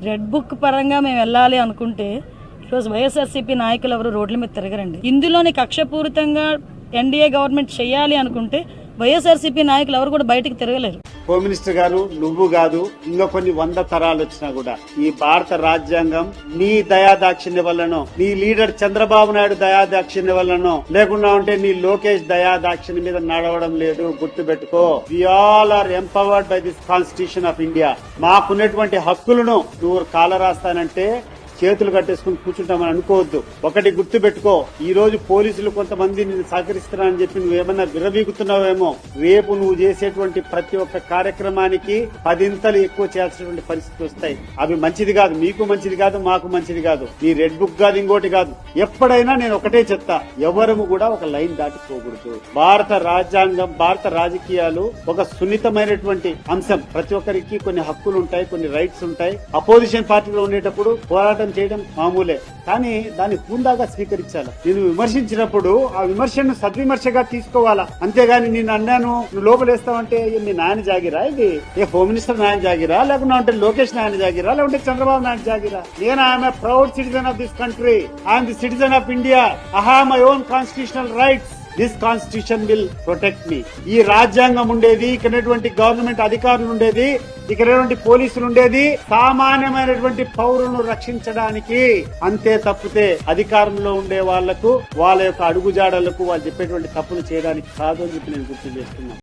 Red book పరంగా మేము వెళ్ళాలి అనుకుంటే ఈరోజు వైఎస్ఆర్సీపీ నాయకులు ఎవరు రోడ్ల మీద తిరగరండి. ఇందులోని కక్షపూరితంగా ఎన్డీఏ గవర్నమెంట్ చేయాలి అనుకుంటే వైఎస్ఆర్సీపీ నాయకులు ఎవరు కూడా బయటకు తిరగలేరు. హోమ్ మినిస్టర్ గారు, నువ్వు కాదు ఇంకా కొన్ని 100 తరాలు వచ్చినా కూడా ఈ భారత రాజ్యాంగం నీ దయాదాక్షిణ్య వల్లనో, నీ లీడర్ చంద్రబాబు నాయుడు దయాదాక్షిణ్య వల్లనో, లేకుండా ఉంటే నీ లోకేష్ దయాదాక్షిణ్య మీద నడవడం లేదు. గుర్తుపెట్టుకో, we all are empowered by this constitution of India. మాకున్నటువంటి హక్కులను నువ్వు కాలరాస్తానంటే చేతులు కట్టేసుకుని కూర్చుంటామని అనుకోవద్దు. ఒకటి గుర్తు పెట్టుకో, ఈ రోజు పోలీసులు కొంతమంది నిన్ను సహకరిస్తున్నారని చెప్పి నువ్వేమన్నా విర్రవీగుతున్నావేమో, రేపు నువ్వు చేసేటువంటి ప్రతి ఒక్క కార్యక్రమానికి 10 ఎక్కువ చేయాల్సినటువంటి పరిస్థితులు వస్తాయి. అవి మంచిది కాదు, మీకు మంచిది కాదు, మాకు మంచిది కాదు. ఈ రెడ్ బుక్ కాదు, ఇంకోటి కాదు. ఎప్పుడైనా నేను ఒకటే చెప్తా, ఎవరము కూడా ఒక లైన్ దాటిపోకూడదు. భారత రాజ్యాంగం, భారత రాజకీయాలు ఒక సున్నితమైనటువంటి అంశం. ప్రతి ఒక్కరికి కొన్ని హక్కులు ఉంటాయి, కొన్ని రైట్స్ ఉంటాయి. అపోజిషన్ పార్టీలో ఉండేటప్పుడు పోరాటం చేయడం మామూలే, కానీ దాన్ని పూందాగా స్వీకరించాలి. నేను విమర్శించినప్పుడు ఆ విమర్శను సద్విమర్శగా తీసుకోవాలా, అంతేగాని నేను అన్నాను నువ్వు లోపలేస్తావంటే మీ నాయన జాగిరా, ఇది ఏ హోమ్ మినిస్టర్ నాయన జాగిరా, లేకుండా అంటే లోకేష్ నాయన జాగిరా, లేకుంటే చంద్రబాబు నాయుడు జాగిరా? నేను I'm a proud citizen of this country. I'm the citizen of India. I have my own constitutional rights. This constitution will protect me. ఈ రాజ్యాంగం ఉండేది, ఇక్కడ గవర్నమెంట్ అధికారులు ఉండేది, ఇక్కడ పోలీసులు ఉండేది సామాన్యమైనటువంటి పౌరులను రక్షించడానికి. అంతే తప్పితే అధికారంలో ఉండే వాళ్లకు, వాళ్ళ యొక్క అడుగుజాడలకు వాళ్ళు చెప్పేటువంటి తప్పులు చేయడానికి కాదు అని చెప్పి నేను గుర్తు చేస్తున్నాను.